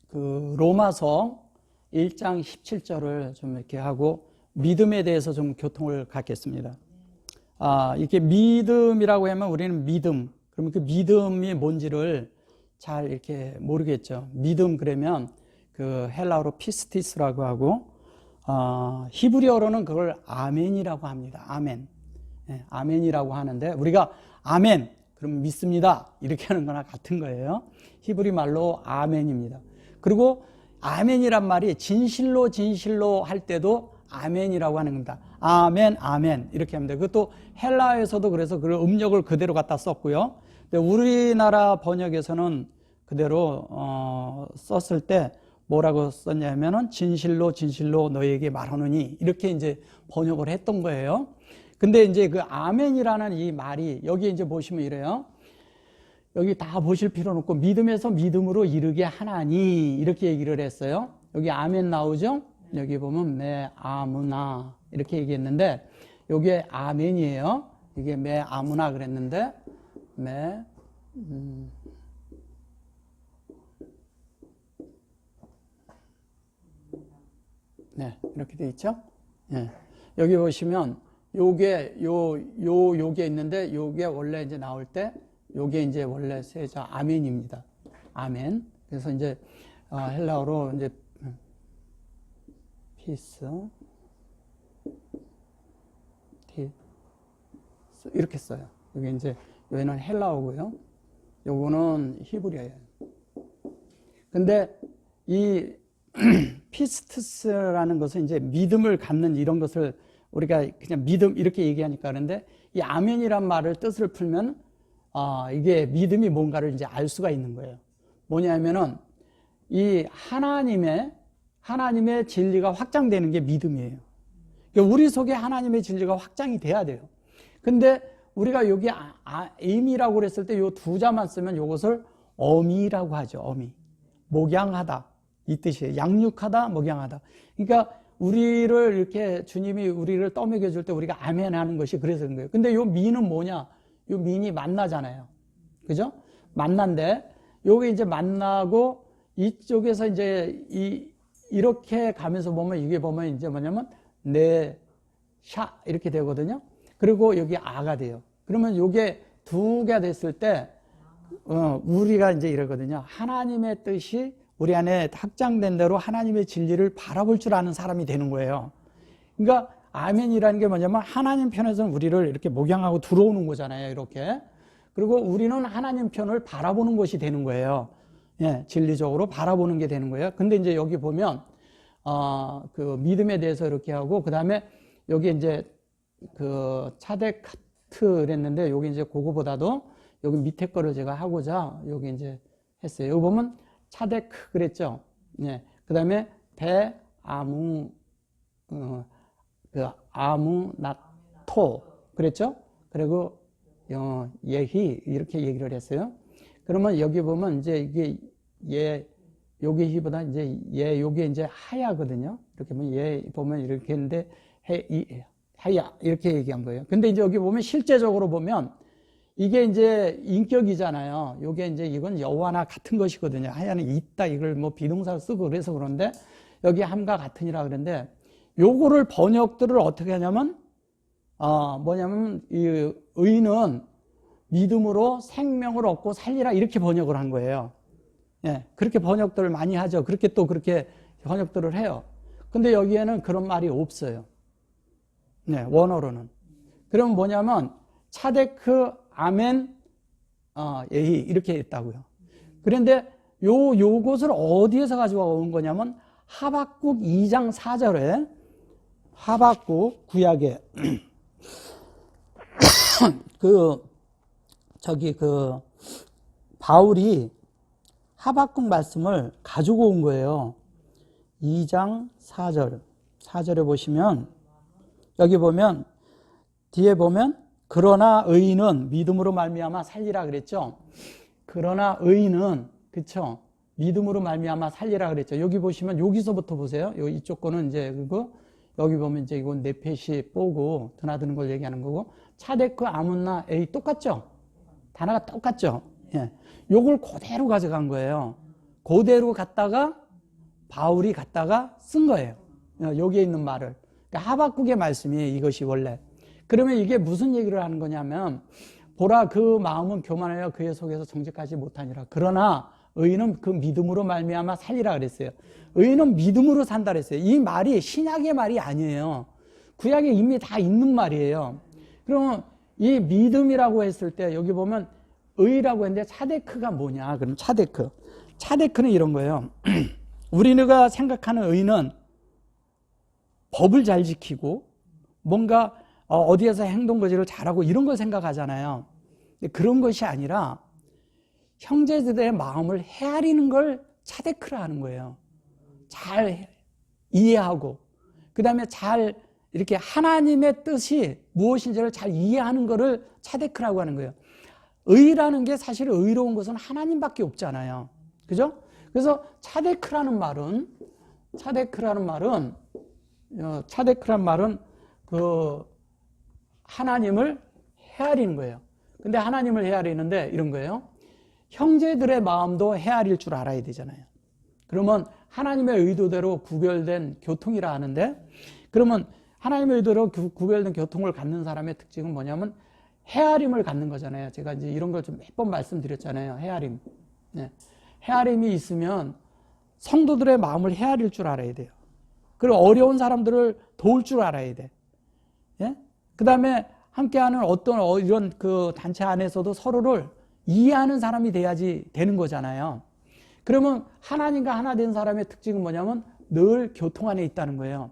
그 로마서 1장 17절을 좀 이렇게 하고 믿음에 대해서 좀 교통을 갖겠습니다. 이렇게 믿음이라고 하면 우리는 믿음, 그러면 그 믿음이 뭔지를 잘 이렇게 모르겠죠. 믿음 그러면 그 헬라어로 피스티스라고 하고, 히브리어로는 그걸 아멘이라고 합니다. 아멘. 네, 아멘이라고 하는데, 우리가 아멘, 그럼 믿습니다, 이렇게 하는 거나 같은 거예요. 히브리 말로 아멘입니다. 그리고 아멘이란 말이 진실로 진실로 할 때도 아멘이라고 하는 겁니다. 아멘, 아멘 이렇게 합니다. 그것도 헬라에서도 그래서 그 음력을 그대로 갖다 썼고요. 근데 우리나라 번역에서는 그대로 썼을 때 뭐라고 썼냐면은 진실로 진실로 너희에게 말하노니 이렇게 이제 번역을 했던 거예요. 근데 이제 그 아멘이라는 이 말이 여기 이제 보시면 이래요. 여기 다 보실 필요는 없고 믿음에서 믿음으로 이르게 하나니 이렇게 얘기를 했어요. 여기 아멘 나오죠? 여기 보면 매 아무나 이렇게 얘기했는데 여기에 아멘이에요. 이게 매 아무나 그랬는데 매 네, 이렇게 돼 있죠? 네. 여기 보시면 요게 요게 있는데 요게 원래 이제 나올 때 요게 이제 원래 세자 아멘입니다. 아멘. 그래서 이제 헬라어로 이제 피스 이렇게 써요. 여기 이제 여기는 헬라어고요. 요거는 히브리어예요. 근데 이 피스트스라는 것은 이제 믿음을 갖는 이런 것을 우리가 그냥 믿음 이렇게 얘기하니까 그런데 이 아멘이란 말을 뜻을 풀면 이게 믿음이 뭔가를 이제 알 수가 있는 거예요. 뭐냐면은 이 하나님의 진리가 확장되는 게 믿음이에요. 그러니까 우리 속에 하나님의 진리가 확장이 돼야 돼요. 근데 우리가 여기 임이라고 그랬을 때 요 두 자만 쓰면 요것을 어미라고 하죠. 어미. 목양하다. 이 뜻이에요. 양육하다, 목양하다. 그러니까 우리를 이렇게 주님이 우리를 떠먹여 줄 때 우리가 아멘 하는 것이 그래서 그런 거예요. 근데 요 미는 뭐냐? 요 민이 만나잖아요. 그죠? 만난데 요게 이제 만나고 이쪽에서 이제 이렇게 가면서 보면 이게 보면 이제 뭐냐면 샤 이렇게 되거든요. 그리고 여기 아가 돼요. 그러면 요게 두 개가 됐을 때 우리가 이제 이러거든요. 하나님의 뜻이 우리 안에 확장된 대로 하나님의 진리를 바라볼 줄 아는 사람이 되는 거예요. 그러니까 아멘이라는 게 뭐냐면 하나님 편에서는 우리를 이렇게 목양하고 들어오는 거잖아요. 이렇게. 그리고 우리는 하나님 편을 바라보는 것이 되는 거예요. 예, 진리적으로 바라보는 게 되는 거예요. 근데 이제 여기 보면 그 믿음에 대해서 이렇게 하고 그다음에 여기 이제 그 차데카트 그랬는데 여기 이제 그거보다도 여기 밑에 거를 제가 하고자 여기 이제 했어요. 여기 보면 차데크 그랬죠. 예. 그다음에 아무나토 그랬죠. 그리고 예히 이렇게 얘기를 했어요. 그러면 여기 보면 이제 이게 요게 히보다 이제 요게 이제 하야거든요. 이렇게 보면 보면 이렇게 했는데 하야 이렇게 얘기한 거예요. 근데 이제 여기 보면 실제적으로 보면 이게 이제 인격이잖아요. 요게 이제 이건 여호와나 같은 것이거든요. 하야는 있다 이걸 뭐 비동사를 쓰고 그래서 그런데 여기 함과 같으니라 그러는데 요거를 번역들을 어떻게 하냐면 뭐냐면 이 의인은 믿음으로 생명을 얻고 살리라 이렇게 번역을 한 거예요. 예, 그렇게 번역들을 많이 하죠. 그렇게 또 그렇게 번역들을 해요. 근데 여기에는 그런 말이 없어요. 네, 원어로는. 그러면 뭐냐면 차데크 아멘 예히 이렇게 했다고요. 그런데 요것을 어디에서 가지고 온 거냐면 하박국 2장 4절에 하박국 구약에 바울이 하박국 말씀을 가지고 온 거예요. 2장 4절에 보시면 여기 보면 뒤에 보면 그러나 의인은 믿음으로 말미암아 살리라 그랬죠. 그러나 의인은 그쵸 믿음으로 말미암아 살리라 그랬죠. 여기 보시면 여기서부터 보세요. 이쪽 거는 이제 그거 여기 보면 이제 이건 네펫이 뽀고 드나드는 걸 얘기하는 거고 차데크 아문나 에이 똑같죠. 단어가 똑같죠. 예. 요걸 그대로 가져간 거예요. 그대로 갖다가 바울이 갖다가 쓴 거예요. 여기에 있는 말을. 그러니까 하박국의 말씀이에요, 이것이 원래. 그러면 이게 무슨 얘기를 하는 거냐면, 보라, 그 마음은 교만하여 그의 속에서 정직하지 못하니라. 그러나 의인은 그 믿음으로 말미암아 살리라 그랬어요. 의인은 믿음으로 산다 그랬어요. 이 말이 신약의 말이 아니에요. 구약에 이미 다 있는 말이에요. 그러면 이 믿음이라고 했을 때 여기 보면 의라고 했는데 차데크가 뭐냐? 그럼 차데크는 이런 거예요. 우리가 생각하는 의는 법을 잘 지키고 뭔가 어디에서 행동거지를 잘하고 이런 걸 생각하잖아요. 근데 그런 것이 아니라 형제들의 마음을 헤아리는 걸 차데크라 하는 거예요. 잘 이해하고 그 다음에 잘 이렇게 하나님의 뜻이 무엇인지를 잘 이해하는 거를 차데크라고 하는 거예요. 의라는 게 사실 의로운 것은 하나님밖에 없잖아요. 그죠? 그래서 차데크라는 말은 그 하나님을 헤아리는 거예요. 근데 하나님을 헤아리는데 이런 거예요. 형제들의 마음도 헤아릴 줄 알아야 되잖아요. 그러면 하나님의 의도대로 구별된 교통이라 하는데, 그러면 하나님의 의도로 구별된 교통을 갖는 사람의 특징은 뭐냐면 헤아림을 갖는 거잖아요. 제가 이제 이런 걸 좀 몇 번 말씀드렸잖아요. 헤아림. 네. 헤아림이 있으면 성도들의 마음을 헤아릴 줄 알아야 돼요. 그리고 어려운 사람들을 도울 줄 알아야 돼. 예? 그 다음에 함께하는 어떤 이런 그 단체 안에서도 서로를 이해하는 사람이 돼야지 되는 거잖아요. 그러면 하나님과 하나 된 사람의 특징은 뭐냐면 늘 교통 안에 있다는 거예요.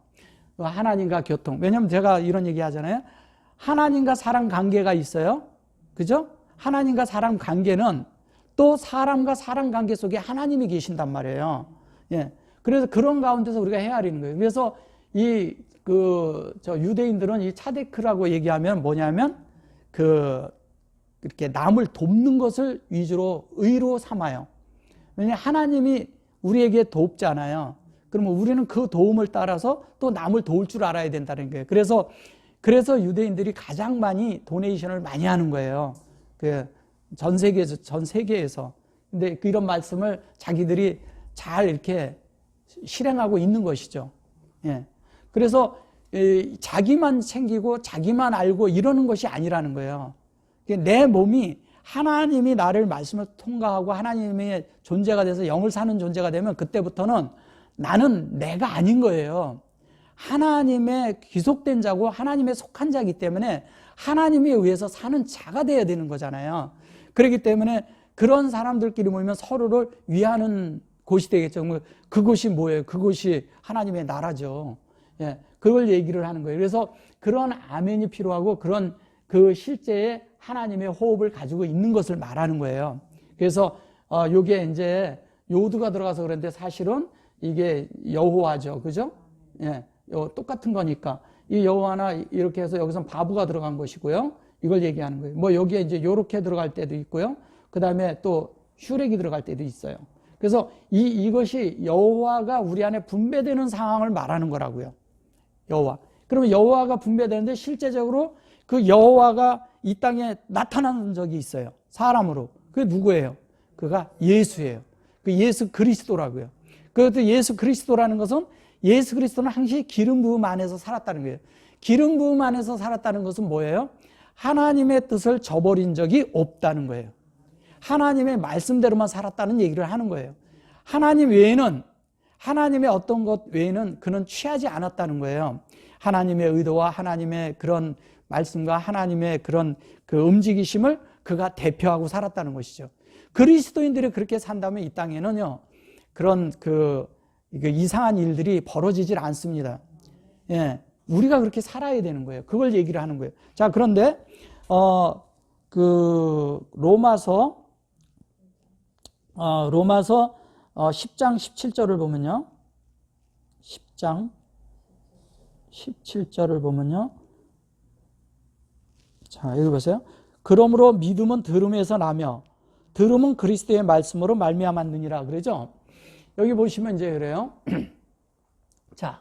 하나님과 교통. 왜냐면 제가 이런 얘기 하잖아요. 하나님과 사람 관계가 있어요. 그죠? 하나님과 사람 관계는 또 사람과 사람 관계 속에 하나님이 계신단 말이에요. 예. 그래서 그런 가운데서 우리가 헤아리는 거예요. 그래서 유대인들은 이 차데크라고 얘기하면 뭐냐면 이렇게 남을 돕는 것을 위주로 의로 삼아요. 왜냐하면 하나님이 우리에게 돕잖아요. 그러면 우리는 그 도움을 따라서 또 남을 도울 줄 알아야 된다는 거예요. 그래서 유대인들이 가장 많이 도네이션을 많이 하는 거예요. 전 세계에서. 근데 이런 말씀을 자기들이 잘 이렇게 실행하고 있는 것이죠. 예. 그래서 자기만 챙기고 자기만 알고 이러는 것이 아니라는 거예요. 내 몸이 하나님이 나를 말씀을 통과하고 하나님의 존재가 돼서 영을 사는 존재가 되면 그때부터는 나는 내가 아닌 거예요. 하나님의 귀속된 자고 하나님의 속한 자이기 때문에 하나님에 의해서 사는 자가 돼야 되는 거잖아요. 그렇기 때문에 그런 사람들끼리 모이면 서로를 위하는 곳이 되겠죠. 그곳이 뭐예요? 그곳이 하나님의 나라죠. 예, 그걸 얘기를 하는 거예요. 그래서 그런 아멘이 필요하고 그런 그 실제의 하나님의 호흡을 가지고 있는 것을 말하는 거예요. 그래서 요게 이제 요두가 들어가서 그런데 사실은 이게 여호와죠. 그죠? 예, 똑같은 거니까. 이 여호와나 이렇게 해서 여기선 바브가 들어간 것이고요. 이걸 얘기하는 거예요. 뭐 여기에 이제 요렇게 들어갈 때도 있고요. 그 다음에 또 슈렉이 들어갈 때도 있어요. 그래서 이것이 여호와가 우리 안에 분배되는 상황을 말하는 거라고요. 여호와. 그러면 여호와가 분배되는데 실제적으로 그 여호와가 이 땅에 나타난 적이 있어요. 사람으로. 그게 누구예요? 그가 예수예요. 그 예수 그리스도라고요. 그것도 예수 그리스도라는 것은 예수 그리스도는 항시 기름 부음 안에서 살았다는 거예요. 기름 부음 안에서 살았다는 것은 뭐예요? 하나님의 뜻을 저버린 적이 없다는 거예요. 하나님의 말씀대로만 살았다는 얘기를 하는 거예요. 하나님 외에는, 하나님의 어떤 것 외에는 그는 취하지 않았다는 거예요. 하나님의 의도와 하나님의 그런 말씀과 하나님의 그런 그 움직이심을 그가 대표하고 살았다는 것이죠. 그리스도인들이 그렇게 산다면 이 땅에는요, 그런 이상한 일들이 벌어지질 않습니다. 예. 우리가 그렇게 살아야 되는 거예요. 그걸 얘기를 하는 거예요. 자, 그런데, 로마서 10장 17절을 보면요. 10장 17절을 보면요. 자, 여기 보세요. 그러므로 믿음은 들음에서 나며 들음은 그리스도의 말씀으로 말미암았느니라 그러죠. 여기 보시면 이제 그래요. 자,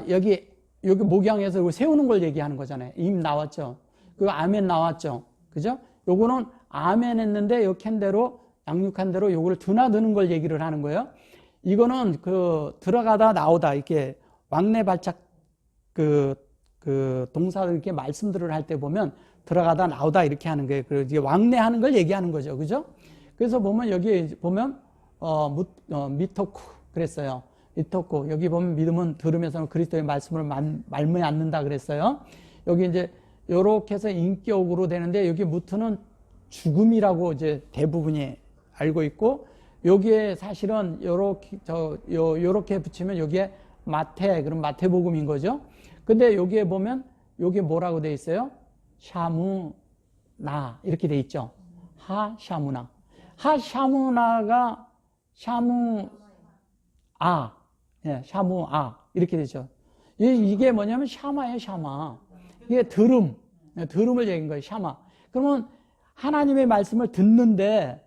여기 목양에서 세우는 걸 얘기하는 거잖아요. 임 나왔죠. 그 아멘 나왔죠. 그죠? 요거는 아멘 했는데 요 캔대로 양육한 대로 요걸 드나드는 걸 얘기를 하는 거예요. 이거는 그 들어가다 나오다 이렇게 왕래 발작 그 동사를 이렇게 말씀들을 할 때 보면 들어가다 나오다 이렇게 하는 거예요. 그리고 이제 왕래하는 걸 얘기하는 거죠. 그죠? 그래서 보면 여기 보면 미토쿠 그랬어요. 미토쿠. 여기 보면 믿음은 들으면서는 그리스도의 말씀을 말미에 않는다 그랬어요. 여기 이제 요렇게 해서 인격으로 되는데 여기 무트는 죽음이라고 이제 대부분이 알고 있고 여기에 사실은 요렇게 붙이면 여기에 그럼 마태복음인 거죠. 근데 여기에 보면 여기에 뭐라고 돼 있어요? 샤무나 이렇게 돼 있죠. 하샤무나. 하샤무나가 샤무아, 예, 샤무아 이렇게 되죠. 이게 뭐냐면 샤마예요, 샤마. 이게 들음을 얘기한 거예요, 샤마. 그러면 하나님의 말씀을 듣는데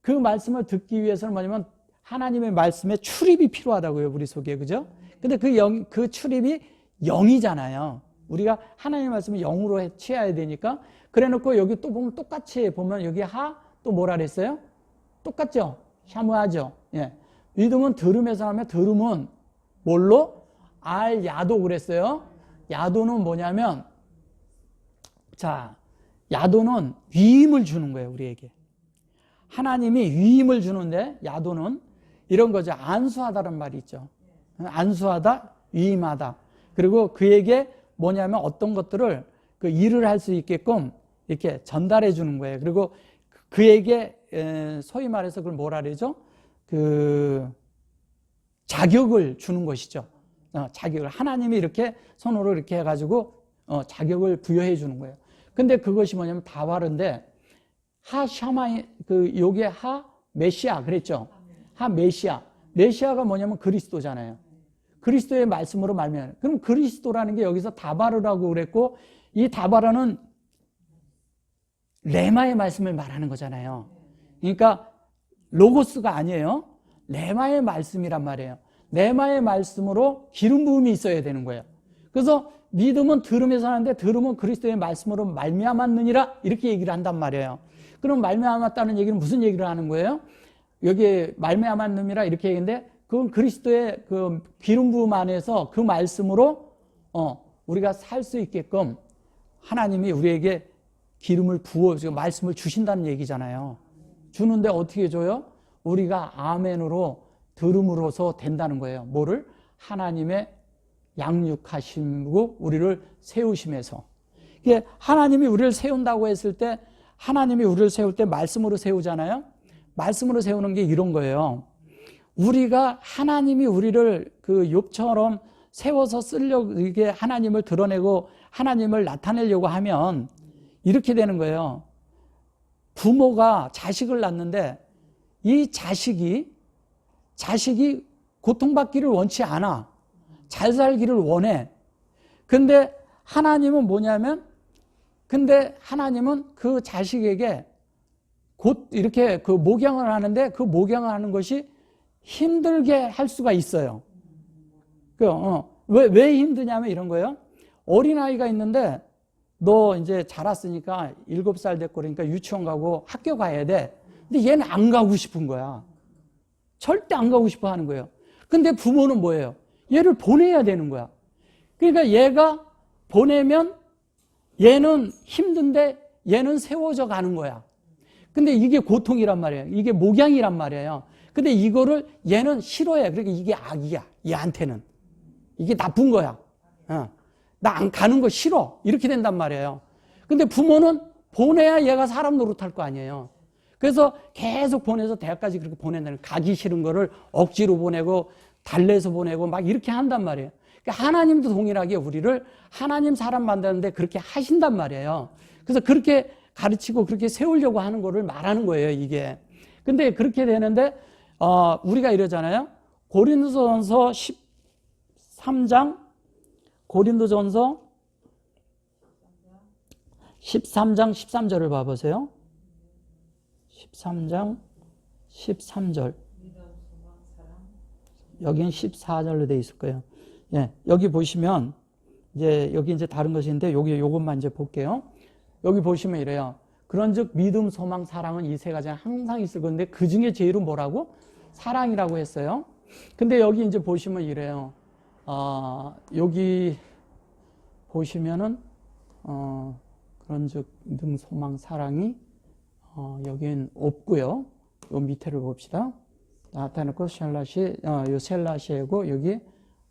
그 말씀을 듣기 위해서는 뭐냐면 하나님의 말씀에 출입이 필요하다고요, 우리 속에. 그죠? 근데 그 출입이 영이잖아요. 우리가 하나님의 말씀을 영으로 취해야 되니까. 그래 놓고 여기 또 보면 똑같이 보면 여기 또 뭐라 그랬어요? 똑같죠? 샤무하죠? 예. 믿음은 들음에서 하면 들음은 뭘로? 야도 그랬어요. 야도는 뭐냐면, 야도는 위임을 주는 거예요, 우리에게. 하나님이 위임을 주는데, 야도는 이런 거죠. 안수하다는 말이 있죠. 안수하다, 위임하다. 그리고 그에게 뭐냐면 어떤 것들을 그 일을 할 수 있게끔 이렇게 전달해 주는 거예요. 그리고 그에게 소위 말해서 그걸 뭐라 그러죠? 자격을 주는 것이죠. 자격을. 하나님이 이렇게 손으로 이렇게 해가지고 자격을 부여해 주는 거예요. 근데 그것이 뭐냐면 다바르인데 요게 메시아 그랬죠? 메시아. 메시아가 뭐냐면 그리스도잖아요. 그리스도의 말씀으로 말미암아. 그럼 그리스도라는 게 여기서 다바르라고 그랬고 이 다바르는 레마의 말씀을 말하는 거잖아요. 그러니까 로고스가 아니에요. 레마의 말씀이란 말이에요. 레마의 말씀으로 기름 부음이 있어야 되는 거예요. 그래서 믿음은 들음에서 하는데 들음은 그리스도의 말씀으로 말미암았느니라 이렇게 얘기를 한단 말이에요. 그럼 말미암았다는 얘기는 무슨 얘기를 하는 거예요? 여기 말미암았느니라 이렇게 얘기했는데 그건 그리스도의 그 기름 부음 안에서 그 말씀으로 우리가 살 수 있게끔 하나님이 우리에게 기름을 부어주고 말씀을 주신다는 얘기잖아요. 주는데 어떻게 줘요? 우리가 아멘으로 들음으로써 된다는 거예요. 뭐를? 하나님의 양육하시고 우리를 세우심에서. 이게 하나님이 우리를 세운다고 했을 때 하나님이 우리를 세울 때 말씀으로 세우잖아요. 말씀으로 세우는 게 이런 거예요. 우리가 하나님이 우리를 그 욥처럼 세워서 쓰려고 이게 하나님을 드러내고 하나님을 나타내려고 하면 이렇게 되는 거예요. 부모가 자식을 낳는데 이 자식이 고통받기를 원치 않아. 잘 살기를 원해. 근데 하나님은 뭐냐면 근데 하나님은 그 자식에게 곧 이렇게 그 목양을 하는데 그 목양을 하는 것이 힘들게 할 수가 있어요. 왜 힘드냐면 이런 거예요. 어린아이가 있는데 너 이제 자랐으니까 7살 됐고 그러니까 유치원 가고 학교 가야 돼. 근데 얘는 안 가고 싶은 거야. 절대 안 가고 싶어 하는 거예요. 근데 부모는 뭐예요? 얘를 보내야 되는 거야. 그러니까 얘가 보내면 얘는 힘든데 얘는 세워져 가는 거야. 근데 이게 고통이란 말이에요. 이게 목양이란 말이에요. 근데 이거를 얘는 싫어해. 그러니까 이게 악이야. 얘한테는. 이게 나쁜 거야. 나 안 가는 거 싫어. 이렇게 된단 말이에요. 근데 부모는 보내야 얘가 사람 노릇할 거 아니에요. 그래서 계속 보내서 대학까지 그렇게 보낸다는 가기 싫은 거를 억지로 보내고 달래서 보내고 막 이렇게 한단 말이에요. 그러니까 하나님도 동일하게 우리를 하나님 사람 만드는데 그렇게 하신단 말이에요. 그래서 그렇게 가르치고 그렇게 세우려고 하는 거를 말하는 거예요, 이게. 근데 그렇게 되는데 우리가 이러잖아요. 고린도전서 13장 13절을 봐보세요. 13장 13절. 여긴 14절로 돼 있을 거예요. 예, 여기 보시면 여기 이제 다른 것인데 요것만 이제 볼게요. 여기 보시면 이래요. 그런즉 믿음, 소망, 사랑은 이 세 가지는 항상 있을 건데 그 중에 제일은 뭐라고? 사랑이라고 했어요. 근데 여기 이제 보시면 이래요. 여기 보시면은 그런즉 믿음, 소망, 사랑이 여기는 없고요. 요 밑에를 봅시다. 나타내놓고 요 셀라시이고 여기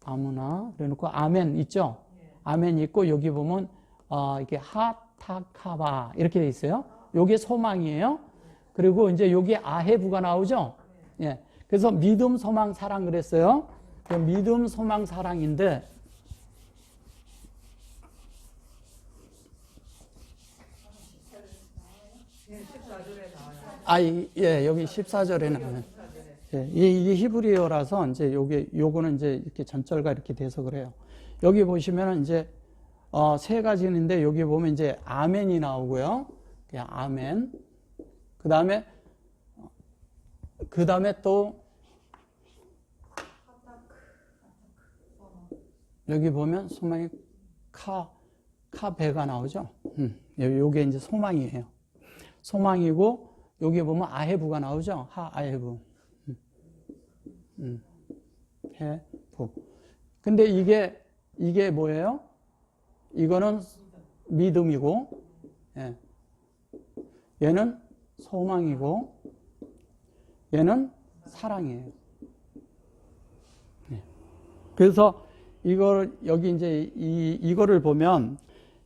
아무나 그래놓고 아멘 있죠? 아멘 있고 여기 보면 이게 하타카바 이렇게 돼 있어요. 요게 소망이에요. 그리고 이제 여기 아헤부가 나오죠? 예. 그래서 믿음, 소망, 사랑 그랬어요. 믿음, 소망, 사랑인데 여기 14절에 나와요. 예, 이게 히브리어라서 이제 요거는 이제 이렇게 전절과 이렇게 돼서 그래요. 여기 보시면은 이제 세 가지인데 여기 보면 이제 아멘이 나오고요. 아멘. 그다음에 또 여기 보면 소망이 카베가 나오죠. 요게 이제 소망이에요. 소망이고 여기 보면 아헤부가 나오죠. 아헤부. 해부. 근데 이게 뭐예요? 이거는 믿음이고, 예. 얘는 소망이고, 얘는 사랑이에요. 예. 그래서 여기 이제 이거를 보면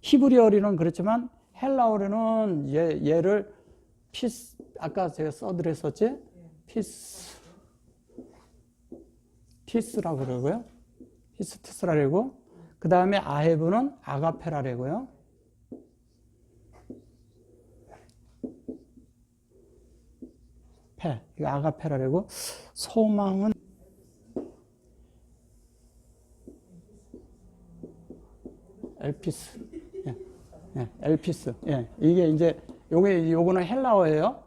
히브리어로는 그렇지만 헬라어로는 얘를 피스, 아까 제가 써드렸었지? 피스라고 그러고요. 피스티스라고. 그 다음에 아헤브는 아가페라라고요. 이거 아가페라라고. 소망은 엘피스. 엘피스. 이게 이제 요거는 헬라어예요.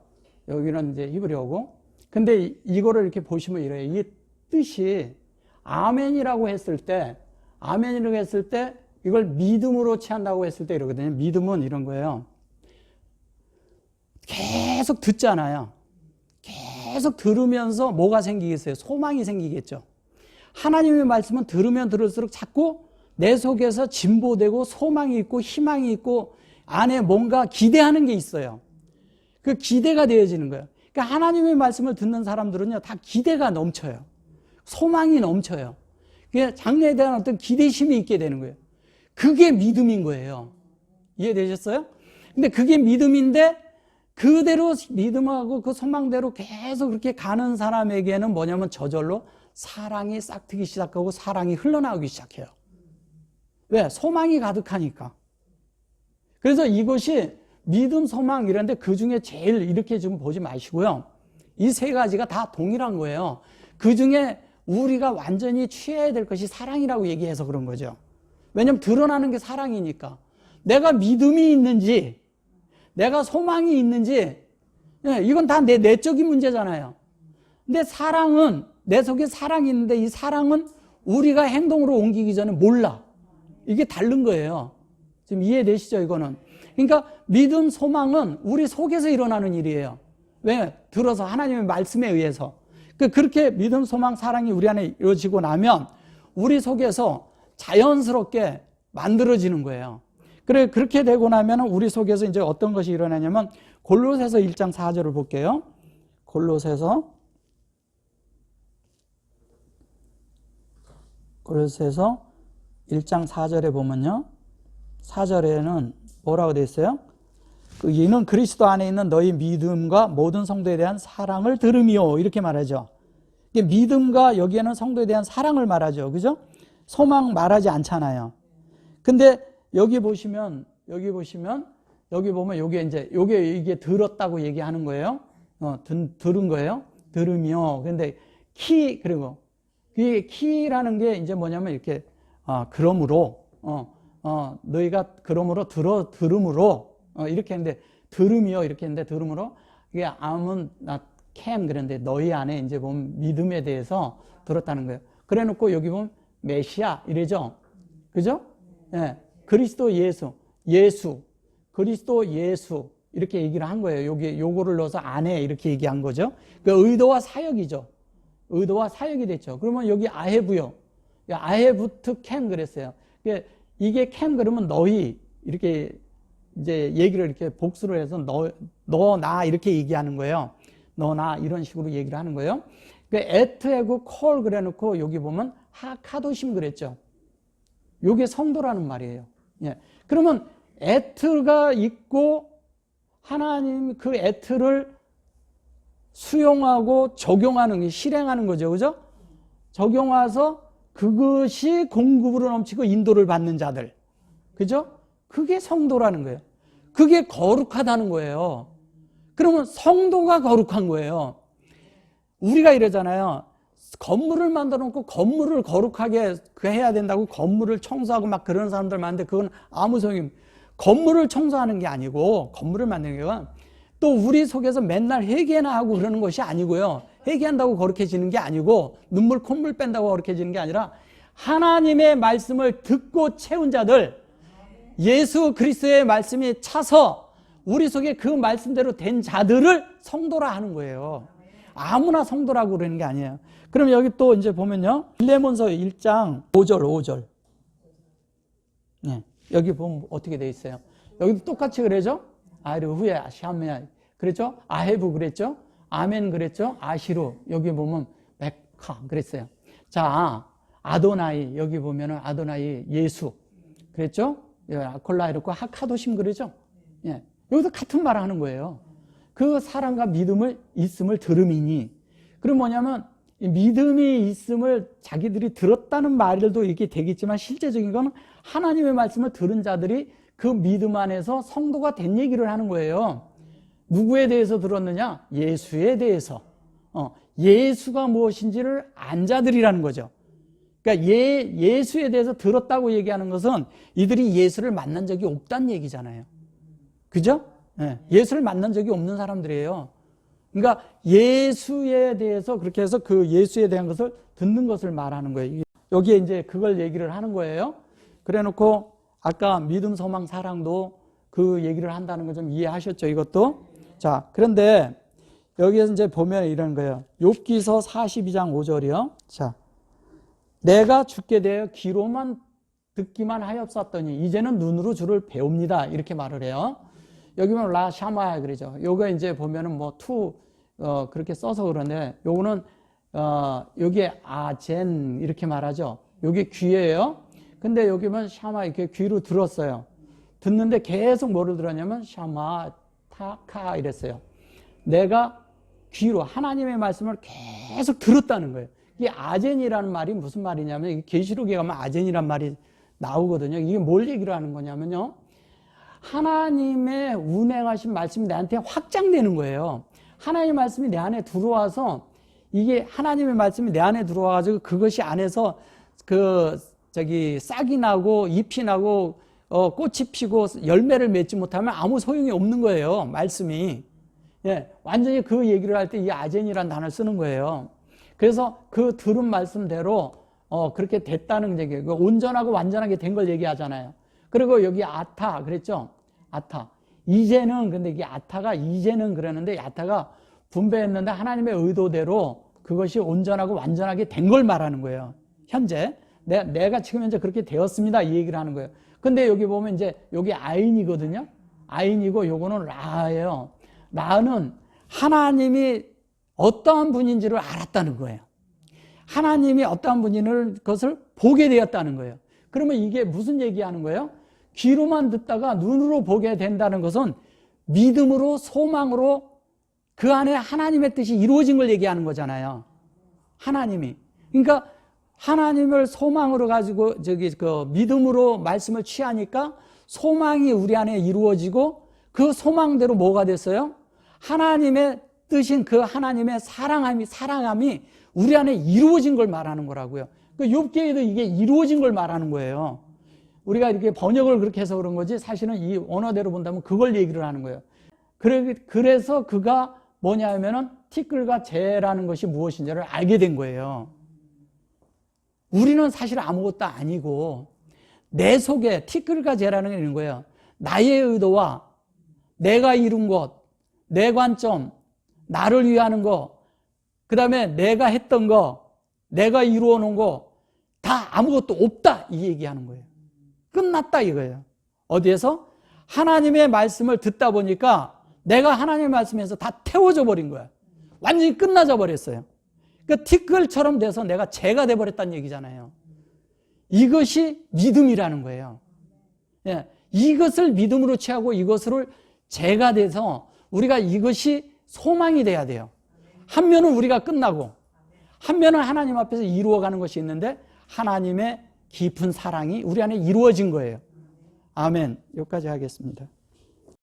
여기는 이제 히브리어고. 근데 이거를 이렇게 보시면 이래요. 이게 뜻이 아멘이라고 했을 때 이걸 믿음으로 취한다고 했을 때 이러거든요. 믿음은 이런 거예요. 계속 듣잖아요. 계속 들으면서 뭐가 생기겠어요? 소망이 생기겠죠. 하나님의 말씀은 들으면 들을수록 자꾸 내 속에서 진보되고 소망이 있고 희망이 있고 안에 뭔가 기대하는 게 있어요. 그 기대가 되어지는 거예요. 그러니까 하나님의 말씀을 듣는 사람들은요, 다 기대가 넘쳐요. 소망이 넘쳐요. 장래에 대한 어떤 기대심이 있게 되는 거예요. 그게 믿음인 거예요. 이해되셨어요? 근데 그게 믿음인데 그대로 믿음하고 그 소망대로 계속 그렇게 가는 사람에게는 뭐냐면 저절로 사랑이 싹트기 시작하고 사랑이 흘러나오기 시작해요. 왜? 소망이 가득하니까. 그래서 이것이 믿음, 소망 이런데 그 중에 제일 이렇게 좀 보지 마시고요. 이 세 가지가 다 동일한 거예요. 그 중에 우리가 완전히 취해야 될 것이 사랑이라고 얘기해서 그런 거죠. 왜냐하면 드러나는 게 사랑이니까. 내가 믿음이 있는지, 내가 소망이 있는지, 이건 다 내 내적인 문제잖아요. 근데 사랑은, 내 속에 사랑이 있는데 이 사랑은 우리가 행동으로 옮기기 전에 몰라. 이게 다른 거예요. 지금 이해되시죠, 이거는? 그러니까 믿음, 소망은 우리 속에서 일어나는 일이에요. 왜? 들어서 하나님의 말씀에 의해서. 그렇게 믿음, 소망, 사랑이 우리 안에 이루어지고 나면 우리 속에서 자연스럽게 만들어지는 거예요. 그래, 그렇게 되고 나면 우리 속에서 이제 어떤 것이 일어나냐면 골로새서 1장 4절을 볼게요. 골로새서 1장 4절에 보면요. 4절에는 뭐라고 되어 있어요? 이는 그리스도 안에 있는 너희 믿음과 모든 성도에 대한 사랑을 들음이요. 이렇게 말하죠. 믿음과 여기에는 성도에 대한 사랑을 말하죠. 그죠? 소망 말하지 않잖아요. 근데 여기 보면 이게 들었다고 얘기하는 거예요. 들은 거예요. 들으며. 근데 그리고 이게 키라는 게 이제 뭐냐면 이렇게, 그러므로, 너희가 그러므로 들음으로, 이렇게 했는데, 들음이요. 이렇게 했는데, 들음으로, 이게 암은 can 그런데 너희 안에 이제 보면 믿음에 대해서 들었다는 거예요. 그래 놓고 여기 보면 메시아 이래죠. 그죠? 예. 그리스도 예수. 그리스도 예수. 이렇게 얘기를 한 거예요. 여기 요거를 넣어서 안에 이렇게 얘기한 거죠. 그 의도와 사역이죠. 의도와 사역이 됐죠. 그러면 여기 I have요. I have to can 그랬어요. 이게 can 그러면 너희 이렇게 이제 얘기를 이렇게 복수를 해서 너, 나 이렇게 얘기하는 거예요. 너, 나 이런 식으로 얘기를 하는 거예요. at하고 call 그래 놓고 여기 보면 하카도심 그랬죠. 요게 성도라는 말이에요. 예. 그러면 at가 있고 하나님 그 at를 수용하고 적용하는, 실행하는 거죠. 그죠? 적용해서 그것이 공급으로 넘치고 인도를 받는 자들. 그죠? 그게 성도라는 거예요. 그게 거룩하다는 거예요. 그러면 성도가 거룩한 거예요. 우리가 이러잖아요. 건물을 만들어 놓고 건물을 거룩하게 해야 된다고 건물을 청소하고 막 그런 사람들 많은데 그건 아무 소용이 없어요. 건물을 청소하는 게 아니고 건물을 만드는 게 또 우리 속에서 맨날 회개나 하고 그러는 것이 아니고요. 회개한다고 거룩해지는 게 아니고 눈물 콧물 뺀다고 거룩해지는 게 아니라 하나님의 말씀을 듣고 채운 자들, 예수 그리스도의 말씀이 차서 우리 속에 그 말씀대로 된 자들을 성도라 하는 거예요. 아무나 성도라고 그러는 게 아니에요. 그럼 여기 또 이제 보면요. 빌레몬서 1장 5절. 네. 여기 보면 어떻게 돼 있어요? 여기도 똑같이 그러죠? 아르 후에 샤메 그랬죠? 아헤브 그랬죠? 아멘 그랬죠? 아시루 여기 보면 메카 그랬어요. 자, 아도나이 여기 보면은 아도나이 예수 그랬죠? 아콜라 이렇고 하카도심 그러죠? 예. 여기도 같은 말 하는 거예요. 그 사랑과 믿음을 있음을 들음이니. 그럼 뭐냐면 믿음이 있음을 자기들이 들었다는 말들도 이렇게 되겠지만 실제적인 건 하나님의 말씀을 들은 자들이 그 믿음 안에서 성도가 된 얘기를 하는 거예요. 누구에 대해서 들었느냐? 예수에 대해서. 예수가 무엇인지를 안 자들이라는 거죠. 그러니까 예수에 대해서 들었다고 얘기하는 것은 이들이 예수를 만난 적이 없다는 얘기잖아요. 그죠? 예수를 만난 적이 없는 사람들이에요. 그러니까 예수에 대해서 그렇게 해서 그 예수에 대한 것을 듣는 것을 말하는 거예요. 여기에 이제 그걸 얘기를 하는 거예요. 그래 놓고 아까 믿음, 소망, 사랑도 그 얘기를 한다는 거 좀 이해하셨죠? 이것도. 자, 그런데 여기에서 이제 보면 이런 거예요. 욥기서 42장 5절이요. 자, 내가 죽게 되어 귀로만 듣기만 하였었더니 이제는 눈으로 주를 배웁니다. 이렇게 말을 해요. 여기 보면 라 샤마야 그러죠. 요거 이제 보면은 뭐 그렇게 써서 그러는데 요거는 여기에 아젠 이렇게 말하죠. 요게 귀예요. 근데 여기 보면 샤마 이렇게 귀로 들었어요. 듣는데 계속 뭐를 들었냐면 샤마 타카 이랬어요. 내가 귀로 하나님의 말씀을 계속 들었다는 거예요. 이게 아젠이라는 말이 무슨 말이냐면 계시록에 가면 아젠이라는 말이 나오거든요. 이게 뭘 얘기를 하는 거냐면요. 하나님의 운행하신 말씀이 나한테 확장되는 거예요. 하나님의 말씀이 내 안에 들어와서 이게 하나님의 말씀이 내 안에 들어와가지고 그것이 안에서 싹이 나고 잎이 나고 꽃이 피고 열매를 맺지 못하면 아무 소용이 없는 거예요. 말씀이. 예, 완전히 그 얘기를 할 때 이 아젠이라는 단어를 쓰는 거예요. 그래서 그 들은 말씀대로 그렇게 됐다는 얘기예요. 온전하고 완전하게 된 걸 얘기하잖아요. 그리고 여기 아타 그랬죠? 아타. 이제는 근데 이게 아타가 이제는 그러는데 아타가 분배했는데 하나님의 의도대로 그것이 온전하고 완전하게 된 걸 말하는 거예요. 현재 내가 지금 현재 그렇게 되었습니다. 이 얘기를 하는 거예요. 근데 여기 보면 이제 여기 아인이거든요. 아인이고 요거는 라예요. 라는 하나님이 어떠한 분인지를 알았다는 거예요. 하나님이 어떠한 분인을 그것을 보게 되었다는 거예요. 그러면 이게 무슨 얘기하는 거예요? 귀로만 듣다가 눈으로 보게 된다는 것은 믿음으로 소망으로 그 안에 하나님의 뜻이 이루어진 걸 얘기하는 거잖아요. 하나님이. 그러니까 하나님을 소망으로 가지고 믿음으로 말씀을 취하니까 소망이 우리 안에 이루어지고 그 소망대로 뭐가 됐어요? 하나님의 뜻인 그 하나님의 사랑함이 우리 안에 이루어진 걸 말하는 거라고요. 그 욥기에도 이게 이루어진 걸 말하는 거예요. 우리가 이렇게 번역을 그렇게 해서 그런 거지 사실은 이 원어대로 본다면 그걸 얘기를 하는 거예요. 그래서 그가 뭐냐 하면은 티끌과 재라는 것이 무엇인지를 알게 된 거예요. 우리는 사실 아무것도 아니고 내 속에 티끌과 재라는 게 있는 거예요. 나의 의도와 내가 이룬 것, 내 관점, 나를 위하는 거, 그 다음에 내가 했던 거, 내가 이루어 놓은 거 다 아무것도 없다 이 얘기하는 거예요. 끝났다 이거예요. 어디에서? 하나님의 말씀을 듣다 보니까 내가 하나님의 말씀에서 다 태워져 버린 거야. 완전히 끝나져 버렸어요. 그 티끌처럼 돼서 내가 재가 돼버렸다는 얘기잖아요. 이것이 믿음이라는 거예요. 예, 이것을 믿음으로 취하고 이것을 재가 돼서 우리가 이것이 소망이 돼야 돼요. 한 면은 우리가 끝나고 한 면은 하나님 앞에서 이루어가는 것이 있는데 하나님의 깊은 사랑이 우리 안에 이루어진 거예요. 아멘. 여기까지 하겠습니다.